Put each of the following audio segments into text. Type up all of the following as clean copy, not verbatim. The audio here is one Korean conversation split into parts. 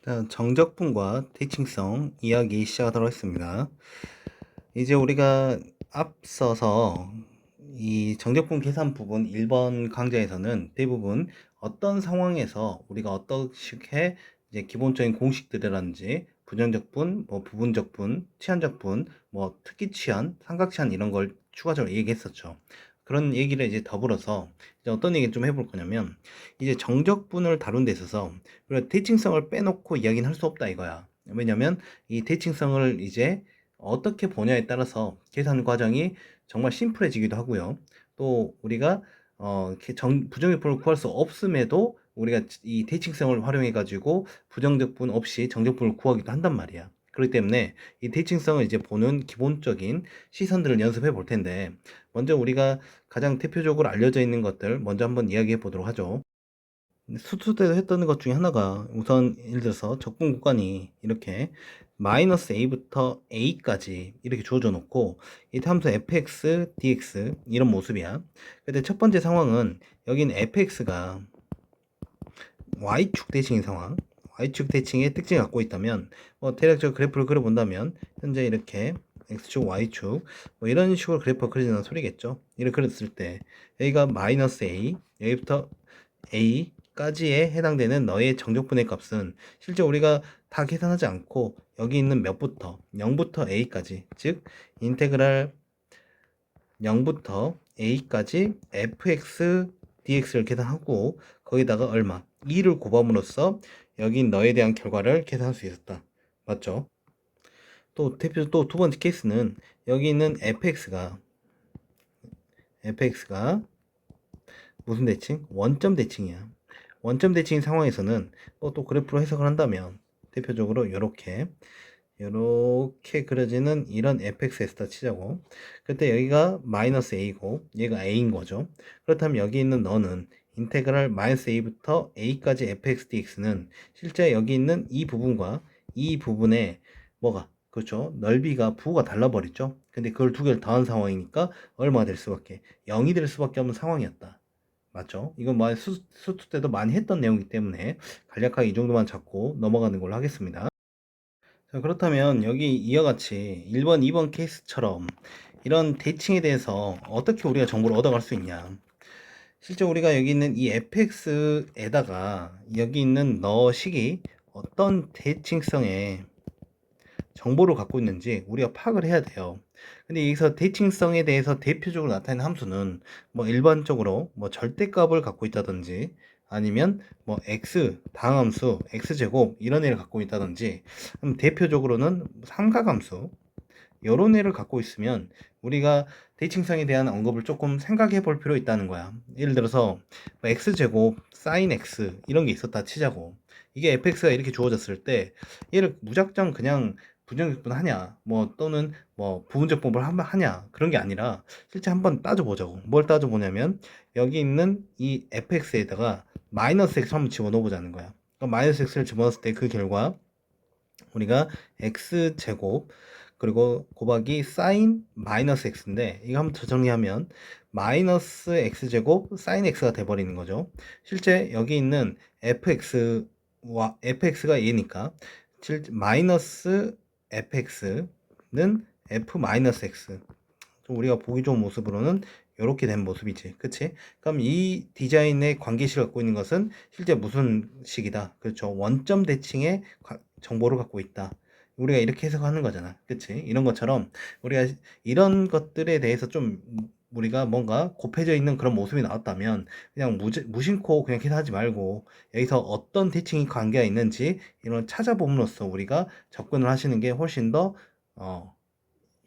일단 정적분과 대칭성 이야기 시작하도록 하겠습니다. 이제 우리가 앞서서 이 정적분 계산 부분 1번 강좌에서는 대부분 어떤 상황에서 우리가 어떻게 이제 기본적인 공식들이라든지 부정적분, 뭐 부분적분, 치환적분, 뭐 특기 치환, 삼각치환 이런 걸 추가적으로 얘기했었죠. 그런 얘기를 이제 더불어서 이제 어떤 얘기를 좀 해볼 거냐면, 이제 정적분을 다룬 데 있어서 우리가 대칭성을 빼놓고 이야기는 할 수 없다 이거야. 왜냐면 이 대칭성을 이제 어떻게 보냐에 따라서 계산 과정이 정말 심플해지기도 하고요. 또 우리가 부정적분을 구할 수 없음에도 우리가 이 대칭성을 활용해 가지고 부정적분 없이 정적분을 구하기도 한단 말이야. 그렇기 때문에 이 대칭성을 이제 보는 기본적인 시선들을 연습해 볼 텐데, 먼저 우리가 가장 대표적으로 알려져 있는 것들 먼저 한번 이야기해 보도록 하죠. 수투 때도 했던 것 중에 하나가, 우선 예를 들어서 적분 구간이 이렇게 마이너스 a부터 a까지 이렇게 주어져 놓고 이 함수 fx, dx 이런 모습이야. 근데 첫 번째 상황은 여긴 fx가 y축 대칭인 상황, y축 대칭의 특징을 갖고 있다면, 대략적으로 그래프를 그려본다면 현재 이렇게 x축, y축 뭐 이런 식으로 그래프가 그려지는 소리겠죠. 이렇게 그렸을 때 여기가 마이너스 a, 여기부터 a까지에 해당되는 너의 정적분의 값은 실제 우리가 다 계산하지 않고 여기 있는 몇부터 0부터 a까지, 즉 인테그랄 0부터 a까지 fx dx를 계산하고 거기다가 얼마? 2를 곱함으로써 여기 너에 대한 결과를 계산할 수 있었다. 맞죠? 또 대표 또 두 번째 케이스는 여기 있는 fx가 무슨 대칭? 원점 대칭이야. 원점 대칭인 상황에서는 또 그래프로 해석을 한다면 대표적으로 이렇게 그려지는 이런 fxs다 치자고. 그때 여기가 마이너스 a고 얘가 a인 거죠. 그렇다면 여기 있는 너는 인테그랄 마이너스 a부터 a까지 fx dx는 실제 여기 있는 이 부분과 이 부분의 뭐가, 그렇죠, 넓이가 부호가 달라버렸죠. 근데 그걸 두 개를 더한 상황이니까 얼마가 될 수밖에, 0이 될 수밖에 없는 상황이었다. 맞죠? 이건 뭐 수투 때도 많이 했던 내용이기 때문에 간략하게 이 정도만 잡고 넘어가는 걸로 하겠습니다. 자, 그렇다면 여기 이와 같이 1번, 2번 케이스처럼 이런 대칭에 대해서 어떻게 우리가 정보를 얻어갈 수 있냐. 실제 우리가 여기 있는 이 fx에다가 여기 있는 너식이 어떤 대칭성의 정보를 갖고 있는지 우리가 파악을 해야 돼요. 근데 여기서 대칭성에 대해서 대표적으로 나타내는 함수는 뭐 일반적으로 뭐 절대값을 갖고 있다든지, 아니면 뭐 x 다항함수 x제곱 이런 애를 갖고 있다든지, 그럼 대표적으로는 삼각함수 요런 애를 갖고 있으면 우리가 대칭성에 대한 언급을 조금 생각해 볼 필요 있다는 거야. 예를 들어서 뭐 x제곱 sin x 이런 게 있었다 치자고. 이게 fx가 이렇게 주어졌을 때 얘를 무작정 그냥 부정적분 하냐, 뭐 또는 뭐 부분적분을 하냐, 그런 게 아니라 실제 한번 따져보자고. 뭘 따져보냐면 여기 있는 이 fx에다가 마이너스 x 한번 집어넣어 보자는 거야. 그러니까 마이너스 x를 집어넣었을 때 그 결과 우리가 x제곱 그리고 곱하기 sin 마이너스 x인데, 이거 한번 더 정리하면 마이너스 x제곱 sin x가 돼버리는 거죠. 실제 여기 있는 fx가 얘니까 마이너스 fx는 f 마이너스 x, 좀 우리가 보기 좋은 모습으로는 이렇게 된 모습이지, 그치? 그럼 이 디자인의 관계식을 갖고 있는 것은 실제 무슨 식이다, 그렇죠? 원점 대칭의 정보를 갖고 있다. 우리가 이렇게 해석하는 거잖아, 그치? 이런 것처럼 우리가 이런 것들에 대해서 좀 우리가 뭔가 곱해져 있는 그런 모습이 나왔다면 그냥 무심코 그냥 계산하지 말고 여기서 어떤 대칭이 관계가 있는지 이런 찾아봄으로써 우리가 접근을 하시는 게 훨씬 더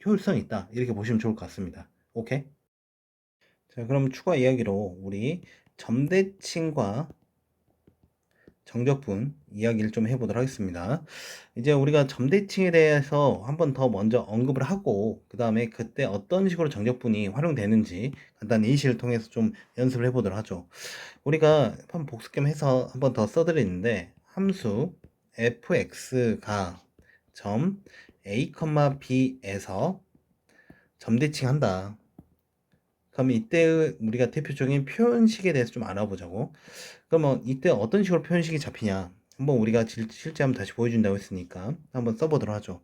효율성이 있다, 이렇게 보시면 좋을 것 같습니다. 오케이? 자, 그럼 추가 이야기로 우리 점대칭과 정적분 이야기를 좀 해보도록 하겠습니다. 이제 우리가 점대칭에 대해서 한번 더 먼저 언급을 하고, 그 다음에 그때 어떤 식으로 정적분이 활용되는지 간단 예시를 통해서 좀 연습을 해보도록 하죠. 우리가 한번 복습 겸 해서 한번 더 써드리는데, 함수 fx가 점 a, b에서 점대칭 한다. 그럼 이때 우리가 대표적인 표현식에 대해서 좀 알아보자고. 그러면 이때 어떤 식으로 표현식이 잡히냐. 한번 우리가 실제 한번 다시 보여준다고 했으니까 한번 써보도록 하죠.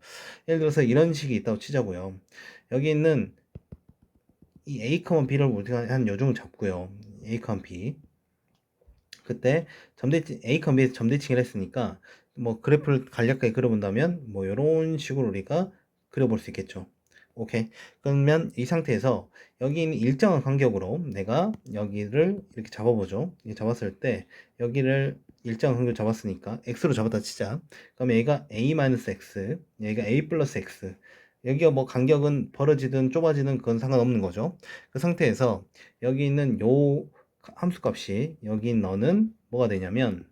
예를 들어서 이런 식이 있다고 치자고요. 여기 있는 이 A, B를 우리가 한 요정을 잡고요. A, B. 그때 A, B에서 점대칭을 했으니까 뭐 그래프를 간략하게 그려본다면 뭐 이런 식으로 우리가 그려볼 수 있겠죠. 오케이. 그러면 이 상태에서 여기 있는 일정한 간격으로 내가 여기를 이렇게 잡아보죠. 이렇게 잡았을 때 여기를 일정한 간격으로 잡았으니까 x로 잡았다 치자. 그러면 얘가 a-x, 얘가 a 플러스 x. 여기가 뭐 간격은 벌어지든 좁아지든 그건 상관없는 거죠. 그 상태에서 여기 있는 요 함수값이 여기 너는 뭐가 되냐면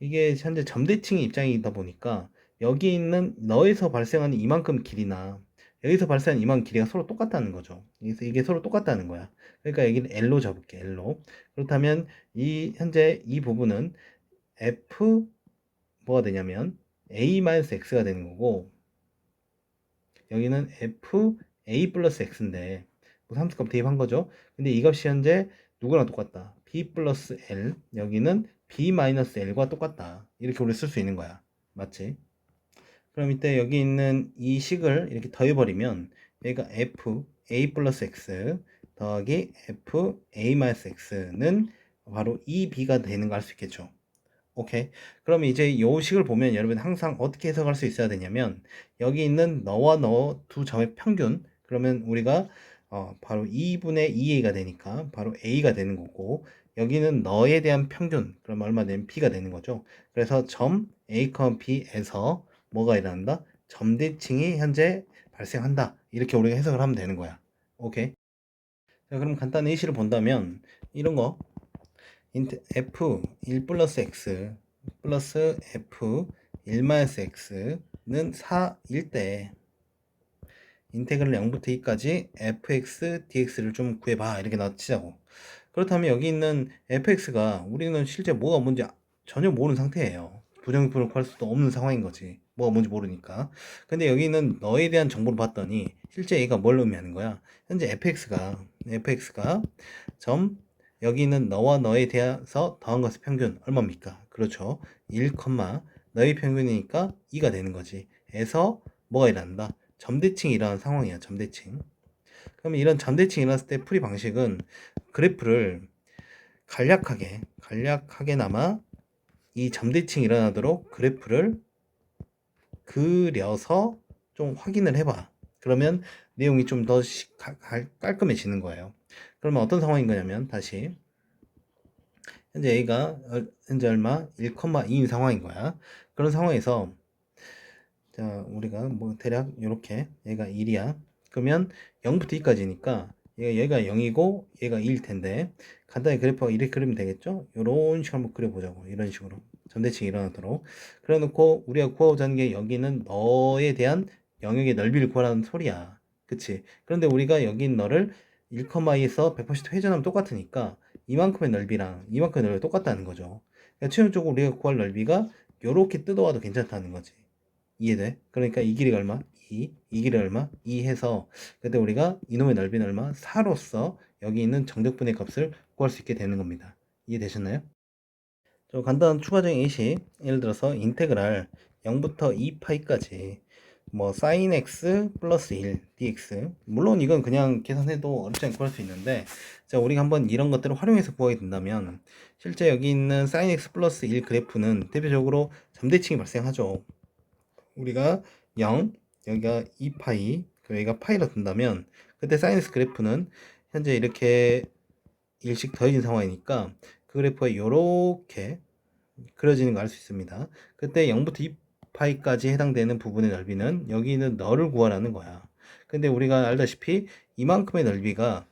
이게 현재 점대칭의 입장이다 보니까 여기 있는 너에서 발생하는 이만큼 길이나 여기서 발생하는 이만큼 길이가 서로 똑같다는 거죠. 그래서 이게 서로 똑같다는 거야. 그러니까 여기는 L로 잡을게. L로. 그렇다면 이 현재 이 부분은 F 뭐가 되냐면 A-X가 되는 거고 여기는 F A 플러스 X인데 뭐 함수값 대입한 거죠. 근데 이 값이 현재 누구랑 똑같다. B 플러스 L 여기는 B 마이너스 L과 똑같다. 이렇게 우리 쓸 수 있는 거야. 맞지? 그럼 이때 여기 있는 이 식을 이렇게 더해버리면 여기가 F A 플러스 X 더하기 F A 마이너스 X는 바로 2B가 되는 거 알 수 있겠죠. 오케이. 그럼 이제 요 식을 보면 여러분 항상 어떻게 해석할 수 있어야 되냐면 여기 있는 너와 너 두 점의 평균 그러면 우리가 바로 2분의 2a가 되니까 바로 a가 되는 거고 여기는 너에 대한 평균 그럼 얼마 되면 b가 되는 거죠. 그래서 점 a, b에서 뭐가 일어난다? 점대칭이 현재 발생한다. 이렇게 우리가 해석을 하면 되는 거야. 오케이. 자, 그럼 간단히 예시를 본다면 이런 거 인트 f 1 플러스 x 플러스 f 1 마이너스 x는 4일 때 인테그랄 0부터 2까지 fx dx를 좀 구해봐 이렇게 나치자고. 그렇다면 여기 있는 fx가 우리는 실제 뭐가 뭔지 전혀 모르는 상태예요. 부정식분을 구할 수도 없는 상황인 거지. 뭐가 뭔지 모르니까. 근데 여기 있는 너에 대한 정보를 봤더니 실제 얘가 뭘 의미하는 거야? 현재 fx가 점 여기 있는 너와 너에 대해서 더한 것의 평균 얼마입니까? 그렇죠. 1, 너의 평균이니까 2가 되는 거지. 에서 뭐가 일어난다? 점대칭이 일어나는 상황이야. 점대칭. 그러면 이런 점대칭이 일어났을 때 풀이 방식은 그래프를 간략하게나마 이 점대칭이 일어나도록 그래프를 그려서 좀 확인을 해봐. 그러면 내용이 좀 더 깔끔해지는 거예요. 그러면 어떤 상황인 거냐면 다시 현재 A가 현재 얼마? 1,2인 상황인 거야. 그런 상황에서 자 우리가 뭐 대략 이렇게 얘가 1이야. 그러면 0부터 2까지니까 얘가 0이고 얘가 2일 텐데 간단히 그래프가 이렇게 그리면 되겠죠? 이런 식으로 한번 그려보자고. 이런 식으로 점대칭이 일어나도록 그래 놓고 우리가 구하고자 하는 게 여기는 너에 대한 영역의 넓이를 구하라는 소리야. 그치? 그런데 우리가 여기 있는 너를 1,2에서 180도 회전하면 똑같으니까 이만큼의 넓이랑 이만큼의 넓이가 똑같다는 거죠. 그러니까 최종적으로 우리가 구할 넓이가 이렇게 뜯어와도 괜찮다는 거지. 이해돼? 그러니까 이 길이가 얼마? 2, 이 길이 얼마? 2 해서 그때 우리가 이놈의 넓이는 얼마? 4로서 여기 있는 정적분의 값을 구할 수 있게 되는 겁니다. 이해되셨나요? 좀 간단한 추가적인 예시 예를 들어서 인테그랄 0부터 2파이까지 뭐 sin x 플러스 1 dx 물론 이건 그냥 계산해도 어렵지 않게 구할 수 있는데 자 우리가 한번 이런 것들을 활용해서 구하게 된다면 실제 여기 있는 sin x 플러스 1 그래프는 대표적으로 점대칭이 발생하죠. 우리가 0 여기가 2파이 여기가 파이로 둔다면 그때 sin x 그래프는 현재 이렇게 일씩 더해진 상황이니까 그 그래프가 이렇게 그려지는 거 알 수 있습니다. 그때 0부터 2파이까지 해당되는 부분의 넓이는 여기 있는 너를 구하라는 거야. 근데 우리가 알다시피 이만큼의 넓이가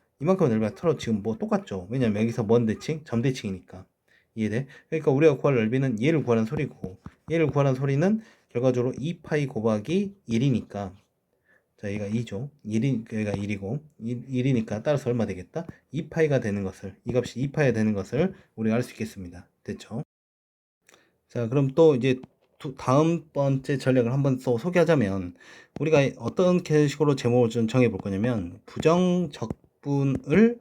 서로 지금 뭐 똑같죠. 왜냐면 여기서 뭔 대칭? 점대칭이니까. 이해돼? 그러니까 우리가 구할 넓이는 얘를 구하라는 소리고 얘를 구하라는 소리는 결과적으로 2파이 곱하기 1이니까 자 얘가 2죠. 1이 얘가 1이고 1이니까 따라서 얼마 되겠다? 2파이가 되는 것을 이 값이 2파이가 되는 것을 우리가 알 수 있겠습니다. 됐죠? 자, 그럼 또 이제 다음 번째 전략을 한번 또 소개하자면 우리가 어떤 식으로 제목을 좀 정해 볼 거냐면 부정적분을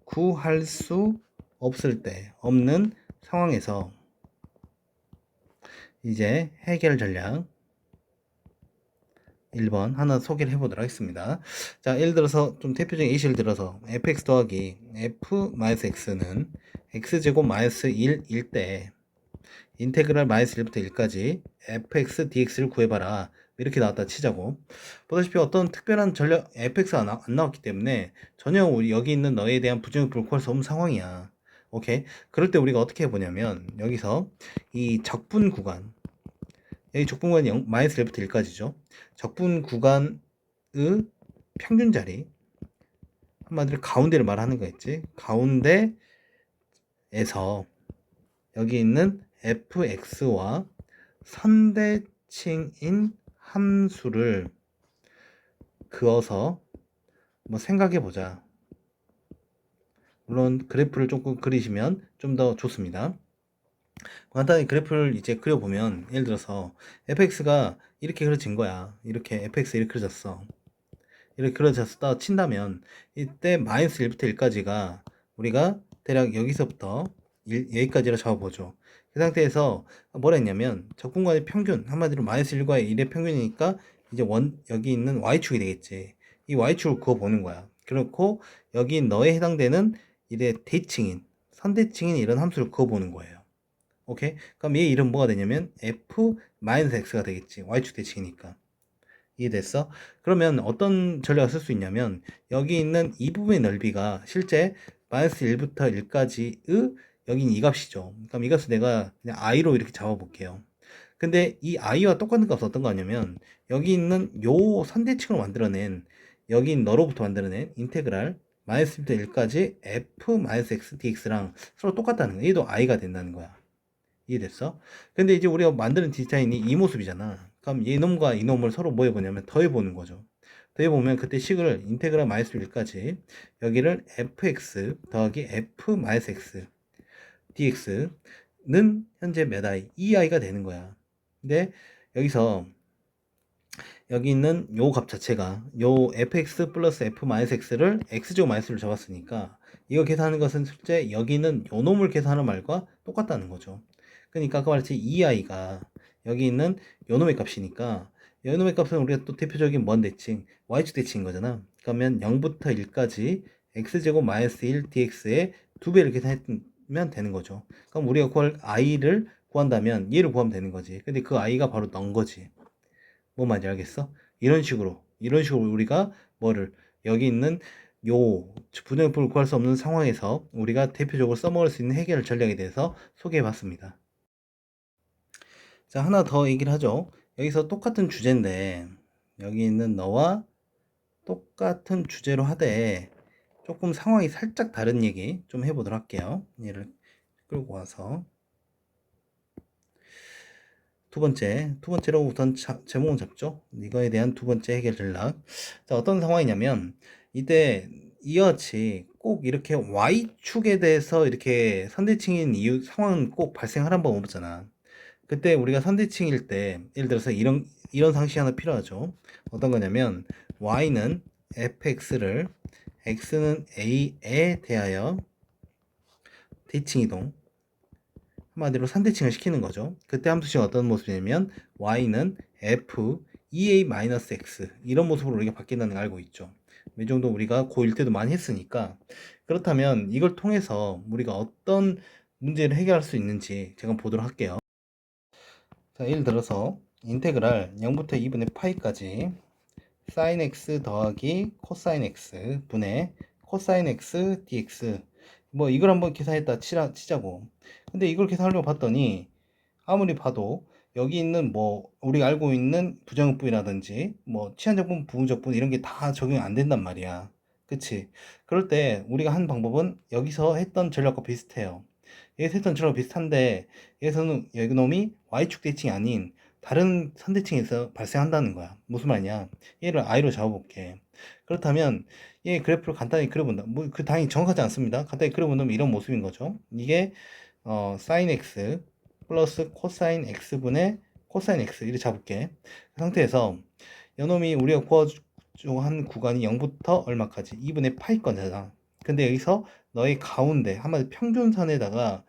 구할 수 없을 때 없는 상황에서 이제 해결 전략 1번 하나 소개를 해보도록 하겠습니다. 자, 예를 들어서 좀 대표적인 예시를 들어서 fx 더하기 f-x는 x제곱 마이너스 1일 때 인테그랄 마이너스 1부터 1까지 fx dx를 구해봐라. 이렇게 나왔다 치자고. 보다시피 어떤 특별한 전략 fx가 안 나왔기 때문에 전혀 우리 여기 있는 너에 대한 부정을 구할 수 없는 상황이야. 오케이. 그럴 때 우리가 어떻게 해보냐면 여기서 이 적분 구간, 여기 적분 구간이 마이너스 1부터 1까지죠. 적분 구간의 평균 자리, 한마디로 가운데를 말하는 거겠지. 가운데에서 여기 있는 fx와 선대칭인 함수를 그어서 뭐 생각해 보자. 물론 그래프를 조금 그리시면 좀 더 좋습니다. 간단히 그래프를 이제 그려보면 예를 들어서 fx가 이렇게 그려진 거야. 이렇게 fx 이렇게 그려졌어. 이렇게 그려졌다 친다면 이때 마이너스 1부터 1까지가 우리가 대략 여기서부터 여기까지로 잡아보죠. 그 상태에서 뭐라 했냐면 적분간의 평균, 한마디로 마이너스 1과 1의 평균이니까 이제 여기 있는 y축이 되겠지. 이 y축을 그어보는 거야. 그렇고 여기 너에 해당되는 이래 대칭인, 선대칭인 이런 함수를 그어보는 거예요. 오케이? 그럼 얘 이름 뭐가 되냐면 f-x가 되겠지. y축 대칭이니까. 이해됐어? 그러면 어떤 전략을 쓸 수 있냐면 여기 있는 이 부분의 넓이가 실제 마이너스 1부터 1까지의 여긴 이 값이죠. 그럼 이 값을 내가 그냥 i로 이렇게 잡아볼게요. 근데 이 i와 똑같은 값은 어떤 거냐면 여기 있는 요 선대칭을 만들어낸 여기 너로부터 만들어낸 인테그랄 마이너스 1부터 1까지 f-x dx랑 서로 똑같다는 거야. 얘도 i가 된다는 거야. 이해됐어? 근데 이제 우리가 만드는 디자인이 이 모습이잖아. 그럼 이놈과 이놈을 서로 뭐 해보냐면 더해보는 거죠. 더해보면 그때 식을 인테그랄 마이너스 1까지 여기를 fx 더하기 f-x dx는 현재 몇 i? 2i가 되는 거야. 근데 여기서 여기 있는 요 값 자체가 요 fx 플러스 f-x를 x제곱 마이너스를 잡았으니까 이거 계산하는 것은 실제 여기 있는 요 놈을 계산하는 말과 똑같다는 거죠. 그러니까 아까 말했지 2i가 여기 있는 요 놈의 값이니까 요 놈의 값은 우리가 또 대표적인 뭔 대칭? y축 대칭인 거잖아. 그러면 0부터 1까지 x제곱 마이너스 1 dx의 2배를 계산하면 되는 거죠. 그럼 우리가 구할 i를 구한다면 얘를 구하면 되는 거지. 근데 그 i가 바로 넌 거지. 뭐 말인지 알겠어? 이런 식으로 우리가 뭐를 여기 있는 요 부정역폭을 구할 수 없는 상황에서 우리가 대표적으로 써먹을 수 있는 해결 전략에 대해서 소개해 봤습니다. 자, 하나 더 얘기를 하죠. 여기서 똑같은 주제인데 여기 있는 너와 똑같은 주제로 하되 조금 상황이 살짝 다른 얘기 좀 해보도록 할게요. 얘를 끌고 와서 두 번째로 우선 제목을 잡죠. 이거에 대한 두 번째 해결 전략. 자, 어떤 상황이냐면 이때 이와 같이 꼭 이렇게 Y축에 대해서 이렇게 선대칭인 이유 상황은 꼭 발생하란 법 없잖아. 그때 우리가 선대칭일 때 예를 들어서 이런 상식이 하나 필요하죠. 어떤 거냐면 Y는 fx를 x는 a에 대하여 대칭이동 한마디로 선대칭을 시키는 거죠. 그때 함수식은 어떤 모습이냐면 y는 f 2a-x 이런 모습으로 우리가 바뀐다는 걸 알고 있죠. 이 정도 우리가 고1 때도 많이 했으니까 그렇다면 이걸 통해서 우리가 어떤 문제를 해결할 수 있는지 제가 보도록 할게요. 자, 예를 들어서 인테그랄 0부터 2분의 파이까지 sin x 더하기 코사인 x 분의 코사인 x dx 뭐 이걸 한번 계산했다 치자고. 근데 이걸 계산하려고 봤더니 아무리 봐도 여기 있는 뭐 우리가 알고 있는 부정분이라든지 뭐 치환적분, 부분적분 이런 게 다 적용이 안 된단 말이야. 그치? 그럴 때 우리가 한 방법은 여기서 했던 전략과 비슷해요. 여기서 했던 전략과 비슷한데 여기서는 여기 놈이 y축 대칭이 아닌 다른 선대칭에서 발생한다는 거야. 무슨 말이냐? 얘를 i로 잡아볼게. 그렇다면 얘 그래프를 간단히 그려본다. 뭐 그 당연히 정확하지 않습니다. 간단히 그려본다면 이런 모습인 거죠. 이게 sin x 플러스 코사인 x분의 코사인 x 이렇게 잡을게. 그 상태에서 요놈이 우리가 구하려고 한 구간이 0부터 얼마까지 2분의 파이 거잖아. 근데 여기서 너의 가운데 한마디 평균선에다가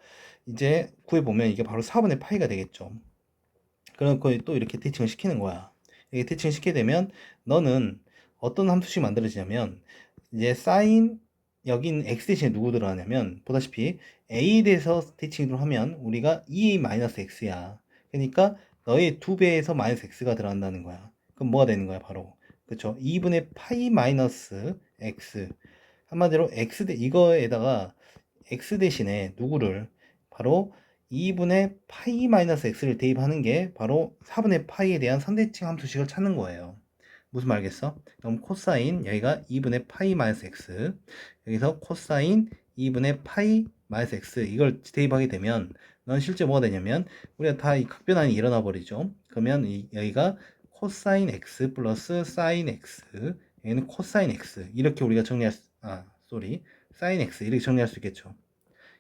이제 구해보면 이게 바로 4분의 파이가 되겠죠. 그래놓고 또 이렇게 대칭을 시키는 거야. 이렇게 대칭을 시키게 되면 너는 어떤 함수식 만들어지냐면 이제 sin 여기 있는 x 대신에 누구 들어가냐면 보다시피 a에 대해서 대칭으로 하면 우리가 2a-x야. 그러니까 너의 2배에서 마이너스 x가 들어간다는 거야. 그럼 뭐가 되는 거야? 바로 그쵸? 2분의 파이 마이너스 x. 한마디로 이거에다가 x 대신에 누구를 바로 2분의 파이 마이너스 x를 대입하는 게 바로 4분의 파이에 대한 선대칭 함수식을 찾는 거예요. 무슨 말겠어? 그럼 코사인 여기가 2분의 파이 마이너스 x, 여기서 코사인 2분의 파이 마이너스 x 이걸 대입하게 되면 넌 실제 뭐가 되냐면 우리가 다 이 각변환이 일어나 버리죠. 그러면 여기가 코사인 x 플러스 사인 x, 여기는 코사인 x 이렇게 우리가 정리할 사인 x 이렇게 정리할 수 있겠죠.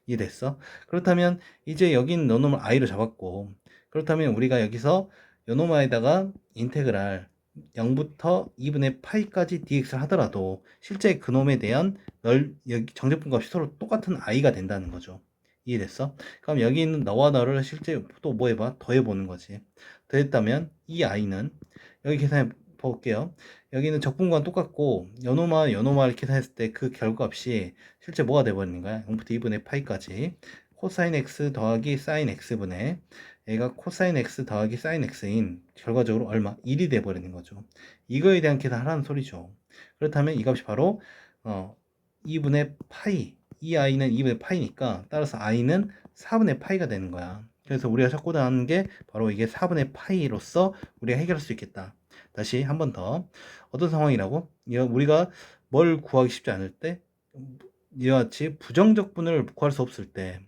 이해됐어? 그렇다면 이제 여긴 요놈을 i로 잡았고, 그렇다면 우리가 여기서 요놈에다가 인테그랄 0부터 2분의 파이까지 dx를 하더라도 실제 그놈에 대한 여기 정적분값이 서로 똑같은 i가 된다는 거죠. 이해됐어? 그럼 여기 있는 너와 너를 실제 또 뭐 해봐? 더해보는 거지. 더했다면 이 i는 여기 계산해 볼게요. 여기는 적분과 똑같고 요노마를 계산했을 때 그 결과값이 실제 뭐가 돼버리는 거야? 0부터 2분의 파이까지 코사인 x 더하기 사인 x분의 얘가 코사인 x 더하기 사인 x인 결과적으로 얼마? 1이 돼버리는 거죠. 이거에 대한 계산하라는 소리죠. 그렇다면 이 값이 바로 2분의 파이, 이 i는 2분의 파이니까 따라서 i는 4분의 파이가 되는 거야. 그래서 우리가 찾고자 하는 게 바로 이게 4분의 파이로서 우리가 해결할 수 있겠다. 다시 한 번 더. 어떤 상황이라고? 우리가 뭘 구하기 쉽지 않을 때 이와 같이 부정적분을 구할 수 없을 때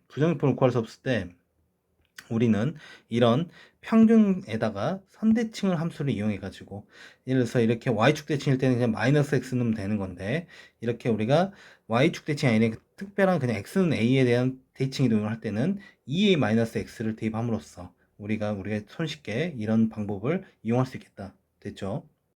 우리는 이런 평균에다가 선대칭을 함수를 이용해 가지고 예를 들어서 이렇게 y축 대칭일 때는 그냥 마이너스 x 넣으면 되는 건데 이렇게 우리가 y축 대칭이 아니라 특별한 그냥 x는 a에 대한 대칭 이동을 할 때는 2a 마이너스 x를 대입함으로써 우리가 손쉽게 이런 방법을 이용할 수 있겠다. 됐죠?